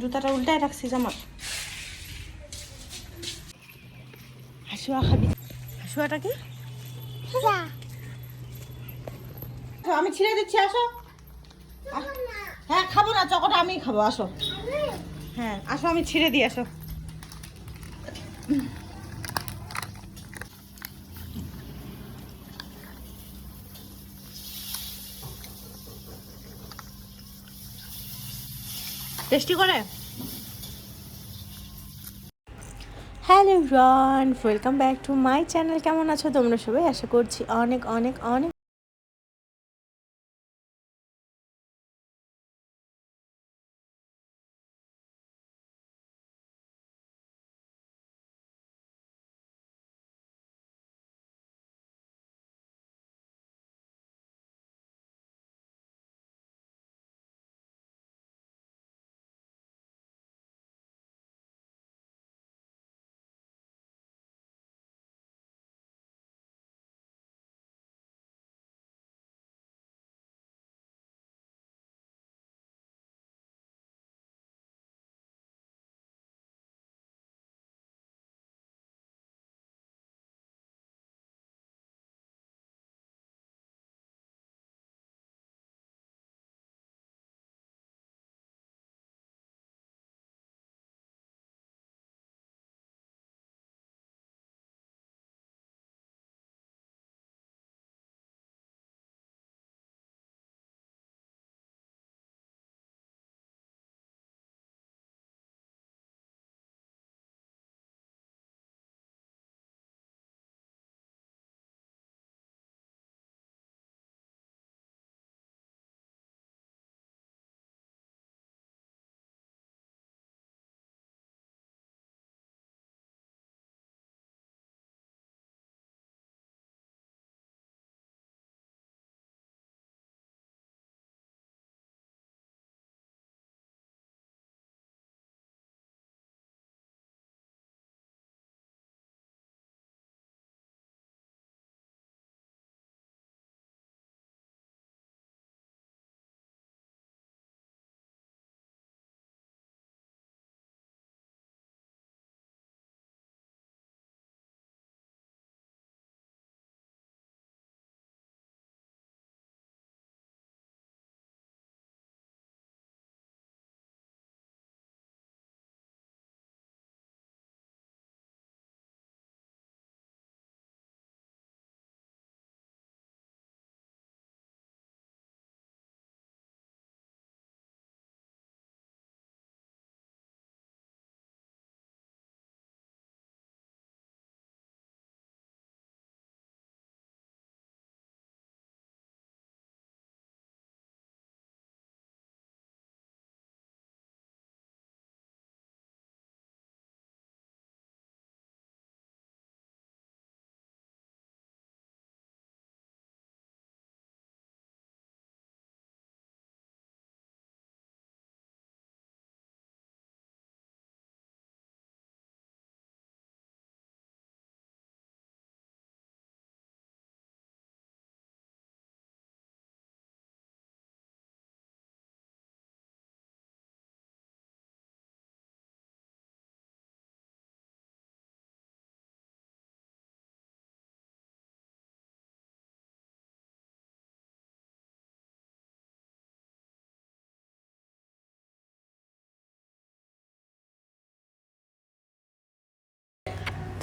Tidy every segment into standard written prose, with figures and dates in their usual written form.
জুতাটা উল্টায় রাখছিস আমার। হাসুয়া খাবি? হাসুয়াটা কি? আমি ছিঁড়ে দিচ্ছি, আসো। হ্যাঁ খাবো না, চকোটা আমিই খাবো, আসো। হ্যাঁ আসো, আমি ছিঁড়ে দিই, আসো। টেস্টি করে। Hello everyone, welcome back to my channel. কেমন আছো তোমরা সবাই? আশা করছি অনেক অনেক অনেক।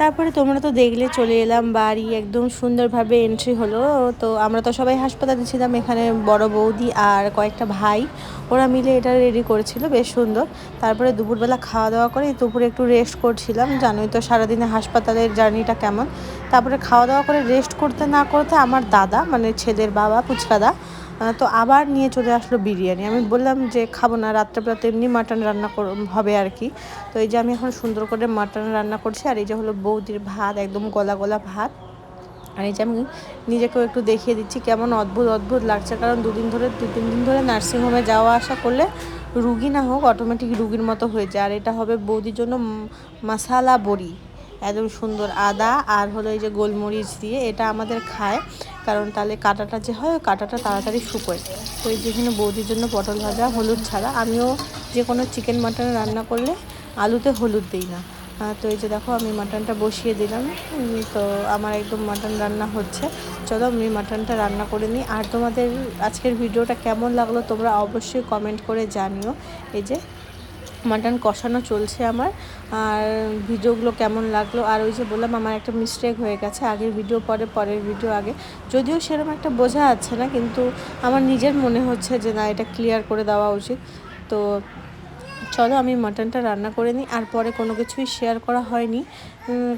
তারপরে তোমরা তো দেখলে, চলে এলাম বাড়ি, একদম সুন্দরভাবে এন্ট্রি হলো। তো আমরা তো সবাই হাসপাতালে ছিলাম, এখানে বড় বৌদি আর কয়েকটা ভাই, ওরা মিলে এটা রেডি করেছিল, বেশ সুন্দর। তারপরে দুপুরবেলা খাওয়া দাওয়া করে দুপুরে একটু রেস্ট করছিলাম, জানোই তো সারাদিনে হাসপাতালের জার্নিটা কেমন। তারপরে খাওয়া দাওয়া করে রেস্ট করতে না করতে আমার দাদা, মানে ছেলের বাবা পুচকাদা, তো আবার নিয়ে চলে আসলো বিরিয়ানি। আমি বললাম যে খাবো না, রাত্রেবেলাতে এমনি মাটন রান্না হবে আর কি। তো এই যে আমি এখন সুন্দর করে মাটন রান্না করছি, আর এই যে হলো বৌদির ভাত, একদম গলা গলা ভাত। আর এই যে আমি নিজেকেও একটু দেখিয়ে দিচ্ছি কেমন অদ্ভুত অদ্ভুত লাগছে, কারণ দু তিন দিন ধরে নার্সিংহোমে যাওয়া আসা করলে রুগী না হোক অটোমেটিক রুগীর মতো হয়ে যায়। আর এটা হবে বৌদির জন্য মশালা বড়ি, একদম সুন্দর আদা আর হলো এই যে গোলমরিচ দিয়ে এটা আমাদের খায়, কারণ তাহলে কাঁটাটা যে হয় ওই কাঁটাটা তাড়াতাড়ি শুকোয়। তো এই যেখানে বৌদির জন্য পটল ভাজা হলুদ ছাড়া, আমিও যে কোনো চিকেন মাটন রান্না করলে আলুতে হলুদ দিই না। তো এই যে দেখো আমি মাটনটা বসিয়ে দিলাম। তো আমার একদম মাটন রান্না হচ্ছে। চলো আমি মাটনটা রান্না করে নিই। আর তোমাদের আজকের ভিডিওটা কেমন লাগলো তোমরা অবশ্যই কমেন্ট করে জানিও। এই যে মাটন কষানো চলছে আমার, আর ভিডিওগুলো কেমন লাগলো। আর ওই যে বললাম আমার একটা মিস্টেক হয়ে গেছে, আগের ভিডিও পরে পরের ভিডিও আগে, যদিও সেরকম একটা বোঝা যাচ্ছে না, কিন্তু আমার নিজের মনে হচ্ছে যে না এটা ক্লিয়ার করে দেওয়া উচিত। তো চলো আমি মাটনটা রান্না করে নিই। আর পরে কোনো কিছুই শেয়ার করা হয়নি,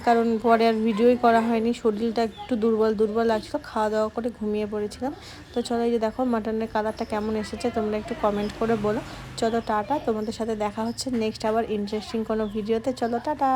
কারণ পরে আর ভিডিওই করা হয়নি, শরীরটা একটু দুর্বল দুর্বল লাগছিলো, খাওয়া দাওয়া করে ঘুমিয়ে পড়েছিলাম। তো চলো এই যে দেখো মাটনের কালারটা কেমন এসেছে তোমরা একটু কমেন্ট করে বলো। চলো টাটা, তোমাদের সাথে দেখা হচ্ছে নেক্সট আবার ইন্টারেস্টিং কোনো ভিডিওতে। চলো টাটা।